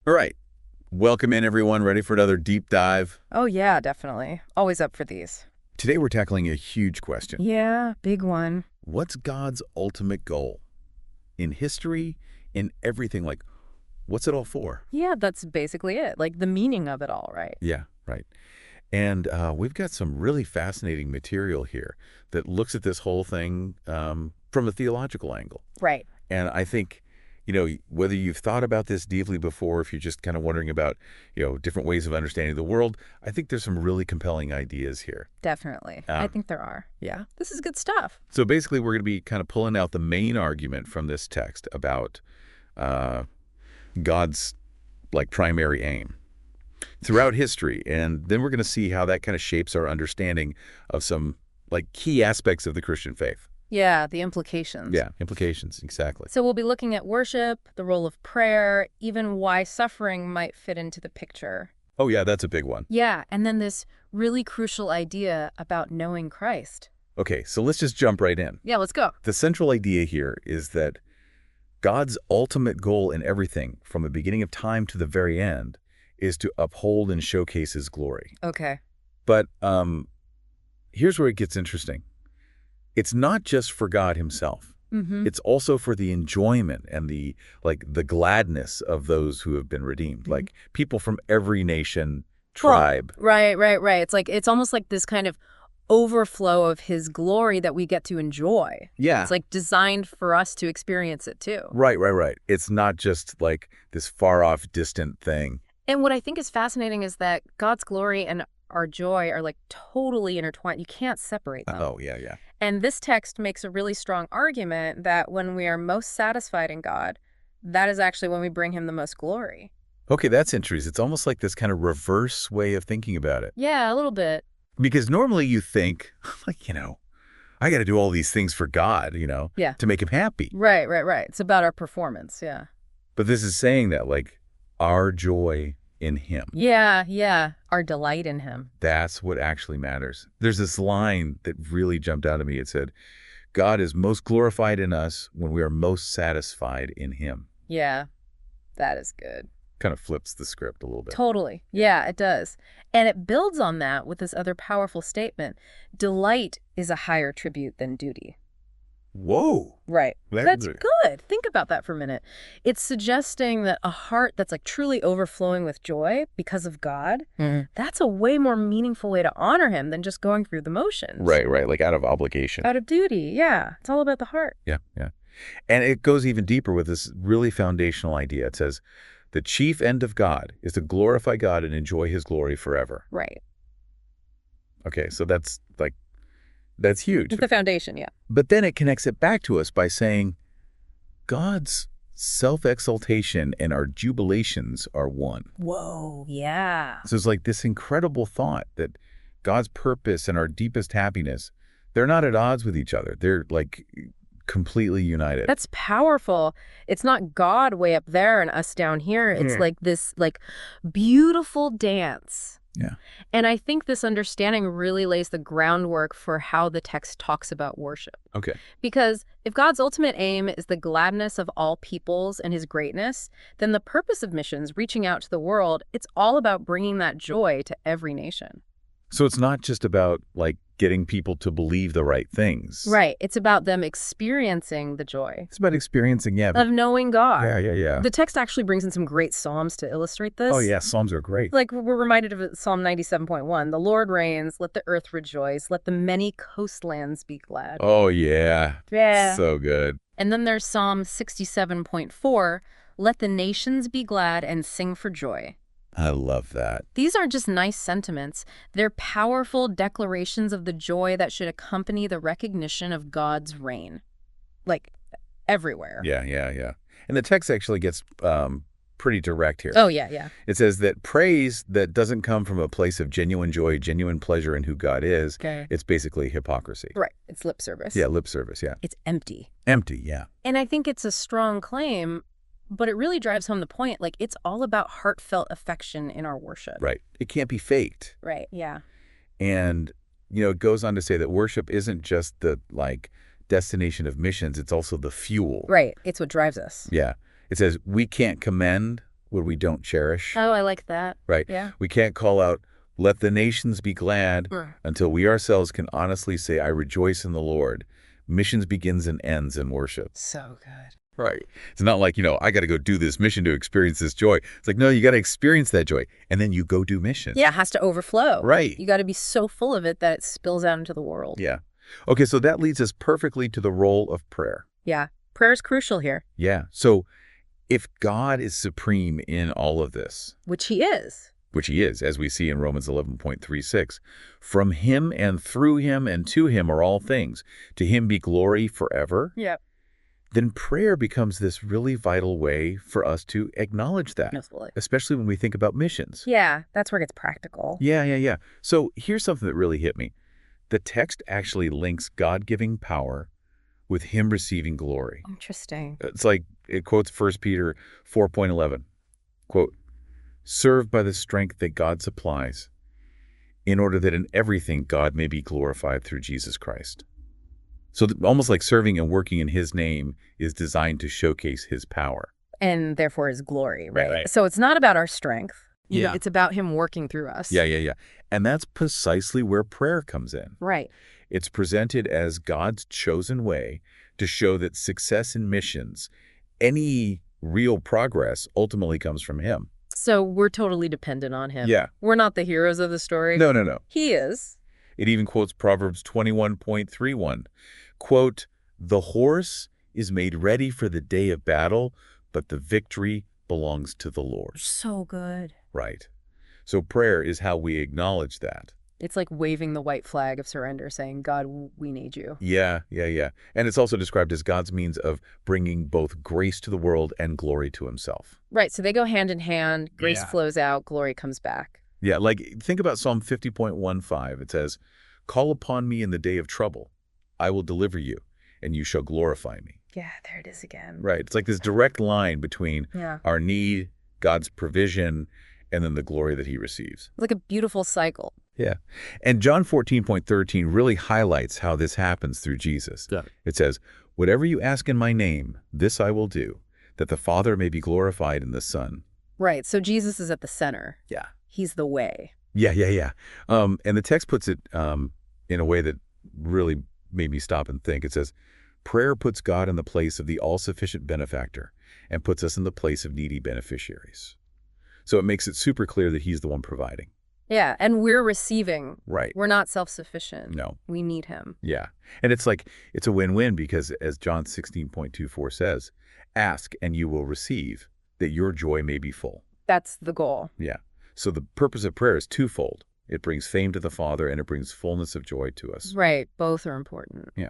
All right. Welcome in, everyone. Ready for another deep dive? Oh, yeah, definitely. Always up for these. Today, we're tackling a huge question. Yeah, big one. What's God's ultimate goal? In history, in everything, like, what's it all for? Yeah, that's basically it. Like the meaning of it all, right? Yeah, right. And we've got some really fascinating material here that looks at this whole thing from a theological angle. Right. And I think, whether you've thought about this deeply before, if you're just kind of wondering about, different ways of understanding the world, I think there's some really compelling ideas here. Definitely. I think there are. Yeah. This is good stuff. So basically, we're going to be kind of pulling out the main argument from this text about God's, primary aim throughout history. And then we're going to see how that kind of shapes our understanding of some, key aspects of the Christian faith. Yeah, the implications. Yeah, implications, exactly. So we'll be looking at worship, the role of prayer, even why suffering might fit into the picture. Oh, yeah, that's a big one. Yeah, and then this really crucial idea about knowing Christ. Okay, so let's just jump right in. Yeah, let's go. The central idea here is that God's ultimate goal in everything, from the beginning of time to the very end, is to uphold and showcase his glory. Okay. But here's where it gets interesting. It's not just for God himself. Mm-hmm. It's also for the enjoyment and the gladness of those who have been redeemed, Mm-hmm. like people from every nation, tribe. Right. It's almost like this kind of overflow of his glory that we get to enjoy. Yeah. It's like designed for us to experience it too. Right. It's not just like this far-off, distant thing. And what I think is fascinating is that God's glory and our joy are totally intertwined. You can't separate them. Oh, yeah. And this text makes a really strong argument that when we are most satisfied in God, that is actually when we bring him the most glory. Okay, that's interesting. It's almost like this kind of reverse way of thinking about it. Yeah, a little bit. Because normally you think, I got to do all these things for God, Yeah. to make him happy. Right. It's about our performance, yeah. But this is saying that, our joy in him. Yeah. Our delight in him. That's what actually matters. There's this line that really jumped out at me. It said, God is most glorified in us when we are most satisfied in him. Yeah, that is good. Kind of flips the script a little bit. Totally. Yeah, it does. And it builds on that with this other powerful statement. Delight is a higher tribute than duty. Whoa. Right. That's good. Think about that for a minute. It's suggesting that a heart that's truly overflowing with joy because of God, that's a way more meaningful way to honor him than just going through the motions. Right. Out of obligation. Out of duty. Yeah. It's all about the heart. Yeah. And it goes even deeper with this really foundational idea. It says, the chief end of God is to glorify God and enjoy his glory forever. Right. Okay, so that's huge. The foundation, yeah. But then it connects it back to us by saying God's self-exaltation and our jubilations are one. Whoa, yeah. So it's this incredible thought that God's purpose and our deepest happiness, they're not at odds with each other. They're completely united. That's powerful. It's not God way up there and us down here. It's this beautiful dance. Yeah. And I think this understanding really lays the groundwork for how the text talks about worship. Okay. Because if God's ultimate aim is the gladness of all peoples and his greatness, then the purpose of missions, reaching out to the world, it's all about bringing that joy to every nation. So it's not just about getting people to believe the right things. Right. It's about them experiencing the joy. It's about experiencing, of knowing God. Yeah. The text actually brings in some great Psalms to illustrate this. Oh, yeah. Psalms are great. We're reminded of Psalm 97.1. The Lord reigns, let the earth rejoice, let the many coastlands be glad. Oh, yeah. Yeah. So good. And then there's Psalm 67.4, let the nations be glad and sing for joy. I love that. These aren't just nice sentiments. They're powerful declarations of the joy that should accompany the recognition of God's reign. Everywhere. Yeah. And the text actually gets pretty direct here. Oh, yeah. It says that praise that doesn't come from a place of genuine joy, genuine pleasure in who God is, it's basically hypocrisy. Right. It's lip service. Yeah, lip service, yeah. It's empty. Empty, yeah. And I think it's a strong claim, but it really drives home the point. It's all about heartfelt affection in our worship. Right. It can't be faked. Right, yeah. And, it goes on to say that worship isn't just the, destination of missions. It's also the fuel. Right. It's what drives us. Yeah. It says we can't commend what we don't cherish, Oh, I like that. right? Yeah. We can't call out, let the nations be glad, until we ourselves can honestly say, I rejoice in the Lord. Missions begins and ends in worship. So good. Right. It's not like, I got to go do this mission to experience this joy. It's like, no, you got to experience that joy, and then you go do mission. Yeah, it has to overflow. Right. You got to be so full of it that it spills out into the world. Yeah. Okay, so that leads us perfectly to the role of prayer. Yeah. Prayer is crucial here. Yeah. So if God is supreme in all of this, Which he is. which he is, as we see in Romans 11:36, from him and through him and to him are all things. To him be glory forever. Yep. Then prayer becomes this really vital way for us to acknowledge that, Absolutely. especially when we think about missions. Yeah, that's where it gets practical. Yeah. So here's something that really hit me. The text actually links God-giving power with him receiving glory. Interesting. It's like it quotes 1 Peter 4:11, quote, serve by the strength that God supplies, in order that in everything God may be glorified through Jesus Christ. So almost like serving and working in his name is designed to showcase his power. And therefore his glory, right? Right. So it's not about our strength. Yeah. It's about him working through us. Yeah. And that's precisely where prayer comes in. Right. It's presented as God's chosen way to show that success in missions, any real progress, ultimately comes from him. So we're totally dependent on him. Yeah. We're not the heroes of the story. No. He is. It even quotes Proverbs 21:31. Quote, the horse is made ready for the day of battle, but the victory belongs to the Lord. So good. Right. So prayer is how we acknowledge that. It's like waving the white flag of surrender, saying, God, we need you. Yeah. And it's also described as God's means of bringing both grace to the world and glory to himself. Right. So they go hand in hand. Grace Yeah. flows out. Glory comes back. Yeah, like think about Psalm 50:15. It says, call upon me in the day of trouble. I will deliver you, and you shall glorify me. Yeah, there it is again. Right. It's like this direct line between our need, God's provision, and then the glory that he receives. Like a beautiful cycle. Yeah. And John 14:13 really highlights how this happens through Jesus. Yeah. It says, whatever you ask in my name, this I will do, that the Father may be glorified in the Son. Right. So Jesus is at the center. Yeah. He's the way. Yeah. And the text puts it in a way that really made me stop and think. It says, prayer puts God in the place of the all-sufficient benefactor and puts us in the place of needy beneficiaries. So it makes it super clear that he's the one providing. Yeah. And we're receiving. Right. We're not self-sufficient. No. We need him. Yeah. And it's like, it's a win-win because as John 16:24 says, ask and you will receive, that your joy may be full. That's the goal. Yeah. So the purpose of prayer is twofold. It brings fame to the Father and it brings fullness of joy to us. Right. Both are important. Yeah.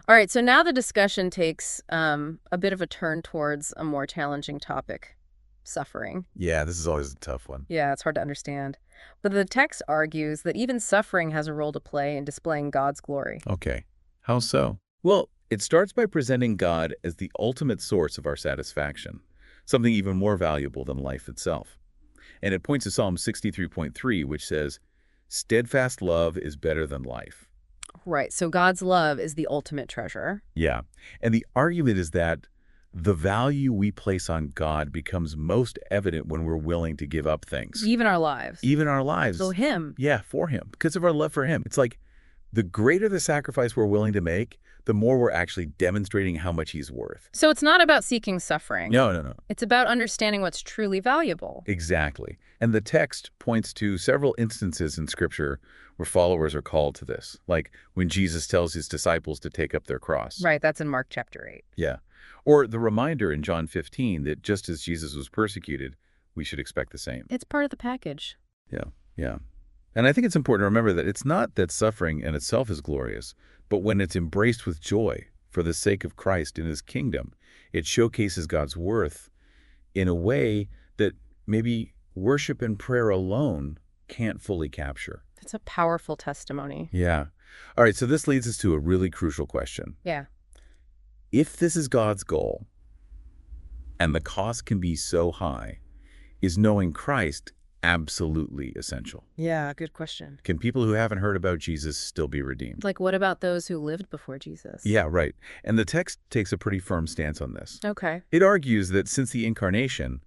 All right. So now the discussion takes a bit of a turn towards a more challenging topic, suffering. Yeah, this is always a tough one. Yeah, it's hard to understand. But the text argues that even suffering has a role to play in displaying God's glory. Okay. How so? Well, it starts by presenting God as the ultimate source of our satisfaction, something even more valuable than life itself. And it points to Psalm 63:3, which says, steadfast love is better than life. Right. So God's love is the ultimate treasure. Yeah. And the argument is that the value we place on God becomes most evident when we're willing to give up things. Even our lives. Even our lives. So him. Yeah, for him. Because of our love for him. It's like the greater the sacrifice we're willing to make, the more we're actually demonstrating how much he's worth. So it's not about seeking suffering. No. It's about understanding what's truly valuable. Exactly. And the text points to several instances in Scripture where followers are called to this, like when Jesus tells his disciples to take up their cross. Right. That's in Mark chapter 8. Yeah. Or the reminder in John 15 that just as Jesus was persecuted, we should expect the same. It's part of the package. Yeah. And I think it's important to remember that it's not that suffering in itself is glorious, but when it's embraced with joy for the sake of Christ and his kingdom, it showcases God's worth in a way that maybe worship and prayer alone can't fully capture. It's a powerful testimony. Yeah. All right, so this leads us to a really crucial question. Yeah. If this is God's goal, and the cost can be so high, is knowing Christ absolutely essential? Yeah, good question. Can people who haven't heard about Jesus still be redeemed? Like, what about those who lived before Jesus? Yeah, right. And the text takes a pretty firm stance on this. Okay. It argues that since the incarnation,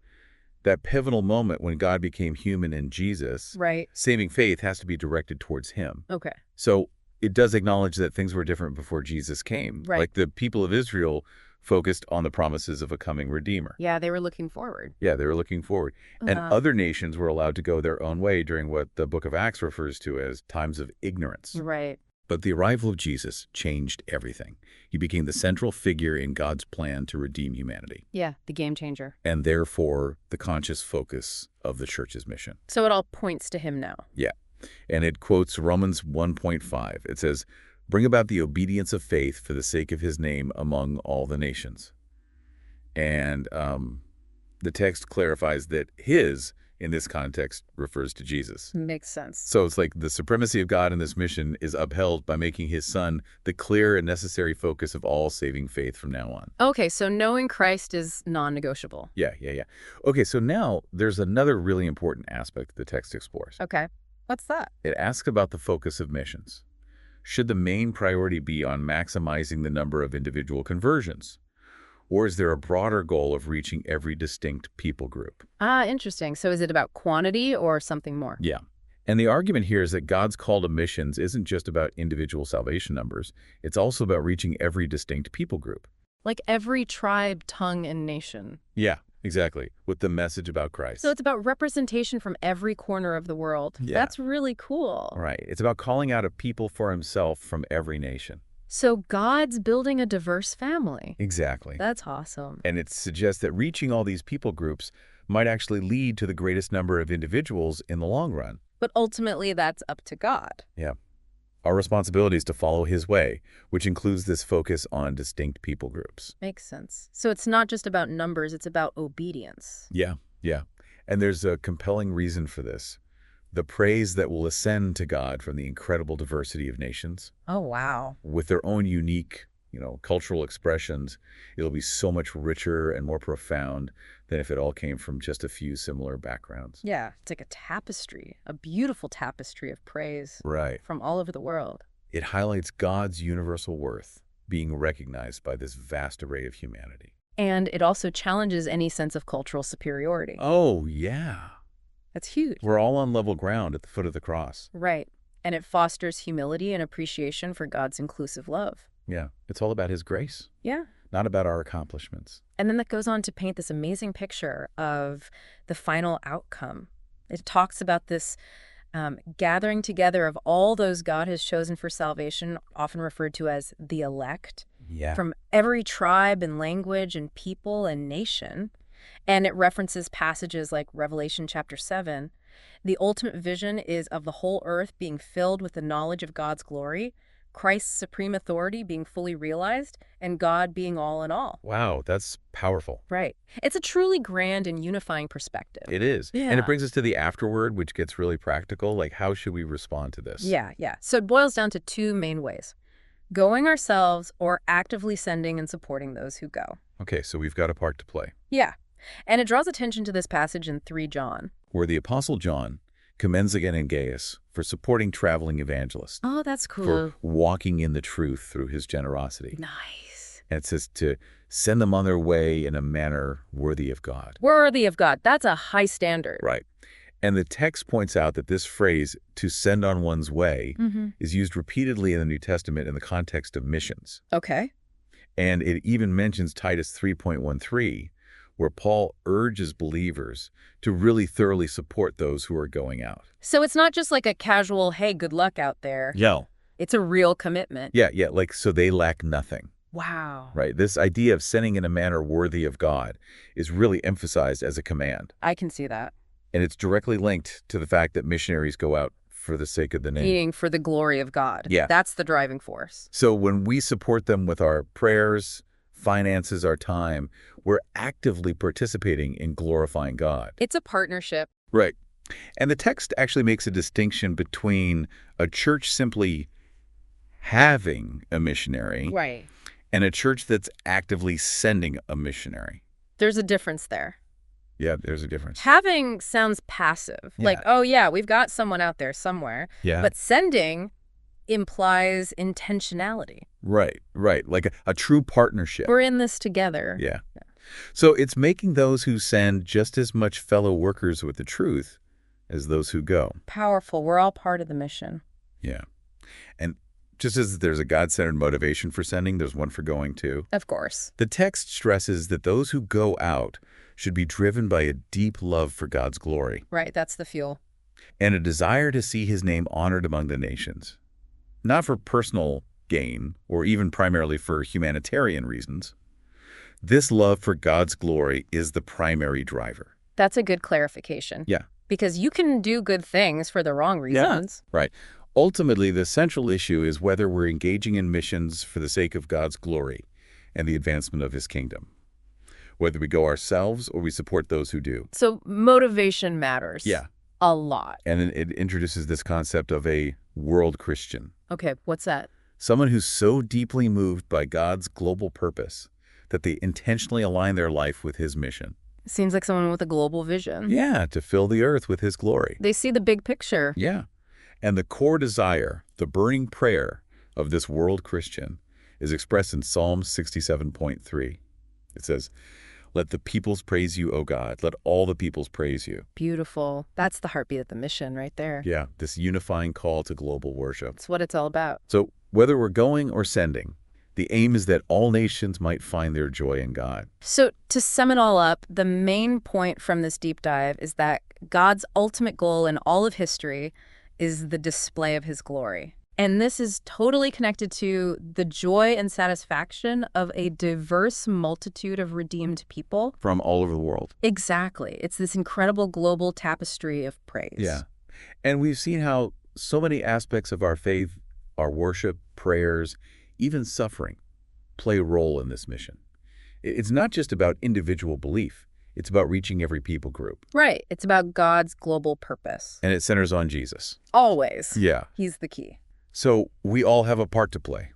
that pivotal moment when God became human in Jesus, Right. saving faith has to be directed towards him. Okay. So it does acknowledge that things were different before Jesus came. Right. Like the people of Israel focused on the promises of a coming Redeemer. Yeah, they were looking forward. Yeah, they were looking forward. And other nations were allowed to go their own way during what the book of Acts refers to as times of ignorance. Right. But the arrival of Jesus changed everything. He became the central figure in God's plan to redeem humanity, Yeah, the game changer. and therefore the conscious focus of the church's mission. So it all points to him now. Yeah. And it quotes Romans 1.5. It says, "Bring about the obedience of faith for the sake of his name among all the nations." And the text clarifies that his, in this context, refers to Jesus. Makes sense. So it's like the supremacy of God in this mission is upheld by making his son the clear and necessary focus of all saving faith from now on. Okay, so knowing Christ is non-negotiable. Yeah. Okay, so now there's another really important aspect the text explores. Okay. What's that? It asks about the focus of missions. Should the main priority be on maximizing the number of individual conversions? Or is there a broader goal of reaching every distinct people group? Interesting. So is it about quantity or something more? Yeah. And the argument here is that God's call to missions isn't just about individual salvation numbers. It's also about reaching every distinct people group. Like every tribe, tongue, and nation. Yeah, exactly. With the message about Christ. So it's about representation from every corner of the world. Yeah. That's really cool. Right. It's about calling out a people for himself from every nation. So God's building a diverse family. Exactly. That's awesome. And it suggests that reaching all these people groups might actually lead to the greatest number of individuals in the long run. But ultimately, that's up to God. Yeah. Our responsibility is to follow his way, which includes this focus on distinct people groups. Makes sense. So it's not just about numbers, it's about obedience. Yeah. And there's a compelling reason for this. The praise that will ascend to God from the incredible diversity of nations. Oh, wow. With their own unique, cultural expressions, it'll be so much richer and more profound than if it all came from just a few similar backgrounds. Yeah, it's like a tapestry, a beautiful tapestry of praise. Right. From all over the world. It highlights God's universal worth being recognized by this vast array of humanity. And it also challenges any sense of cultural superiority. Oh, yeah. That's huge. We're all on level ground at the foot of the cross. Right. And it fosters humility and appreciation for God's inclusive love. Yeah. It's all about his grace. Yeah. Not about our accomplishments. And then that goes on to paint this amazing picture of the final outcome. It talks about this gathering together of all those God has chosen for salvation, often referred to as the elect, from every tribe and language and people and nation. And it references passages like Revelation chapter 7. The ultimate vision is of the whole earth being filled with the knowledge of God's glory, Christ's supreme authority being fully realized, and God being all in all. Wow, that's powerful. Right. It's a truly grand and unifying perspective. It is. Yeah. And it brings us to the afterword, which gets really practical. Like, how should we respond to this? Yeah. So it boils down to two main ways: going ourselves or actively sending and supporting those who go. Okay, so we've got a part to play. Yeah. And it draws attention to this passage in 3 John. Where the Apostle John commends again Gaius for supporting traveling evangelists. Oh, that's cool. For walking in the truth through his generosity. Nice. And it says to send them on their way in a manner worthy of God. Worthy of God. That's a high standard. Right. And the text points out that this phrase, to send on one's way, is used repeatedly in the New Testament in the context of missions. Okay. And it even mentions Titus 3.13, where Paul urges believers to really thoroughly support those who are going out. So it's not just like a casual, hey, good luck out there. Yeah. It's a real commitment. Yeah, like so they lack nothing. Wow. Right. This idea of sending in a manner worthy of God is really emphasized as a command. I can see that. And it's directly linked to the fact that missionaries go out for the sake of the name. Meaning for the glory of God. Yeah. That's the driving force. So when we support them with our prayers, finances, our time, we're actively participating in glorifying God. It's a partnership. Right. And the text actually makes a distinction between a church simply having a missionary Right. and a church that's actively sending a missionary. There's a difference there. Yeah, there's a difference. Having sounds passive. Yeah. Like, oh yeah, we've got someone out there somewhere. Yeah. But sending implies intentionality. Right. Like a true partnership. We're in this together. Yeah. So it's making those who send just as much fellow workers with the truth as those who go. Powerful. We're all part of the mission. Yeah. And just as there's a God-centered motivation for sending, there's one for going too. Of course. The text stresses that those who go out should be driven by a deep love for God's glory Right, that's the fuel. and a desire to see his name honored among the nations, not for personal gain or even primarily for humanitarian reasons. This love for God's glory is the primary driver. That's a good clarification. Yeah. Because you can do good things for the wrong reasons. Right. Ultimately, the central issue is whether we're engaging in missions for the sake of God's glory and the advancement of his kingdom, whether we go ourselves or we support those who do. So motivation matters. Yeah. A lot. And then it introduces this concept of a world Christian, Okay, what's that? someone who's so deeply moved by God's global purpose that they intentionally align their life with his mission. Seems like someone with a global vision. Yeah, to fill the earth with his glory. They see the big picture. Yeah. And the core desire, the burning prayer of this world Christian is expressed in Psalm 67.3. It says, "Let the peoples praise you, O God. Let all the peoples praise you." Beautiful. That's the heartbeat of the mission right there. Yeah, this unifying call to global worship. That's what it's all about. So whether we're going or sending, the aim is that all nations might find their joy in God. So to sum it all up, the main point from this deep dive is that God's ultimate goal in all of history is the display of his glory. And this is totally connected to the joy and satisfaction of a diverse multitude of redeemed people. From all over the world. Exactly. It's this incredible global tapestry of praise. Yeah. And we've seen how so many aspects of our faith, our worship, prayers, even suffering, play a role in this mission. It's not just about individual belief. It's about reaching every people group. Right. It's about God's global purpose. And it centers on Jesus. Always. Yeah. He's the key. So we all have a part to play.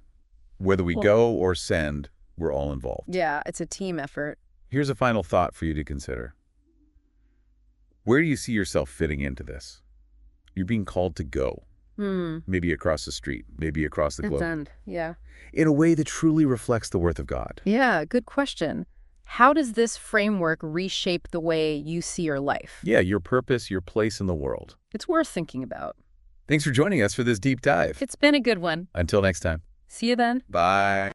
Whether we go or send, we're all involved. Yeah, it's a team effort. Here's a final thought for you to consider. Where do you see yourself fitting into this? You're being called to go. Maybe across the street, maybe across the globe. Yeah. In a way that truly reflects the worth of God. Yeah, good question. How does this framework reshape the way you see your life? Yeah, your purpose, your place in the world. It's worth thinking about. Thanks for joining us for this deep dive. It's been a good one. Until next time. See you then. Bye.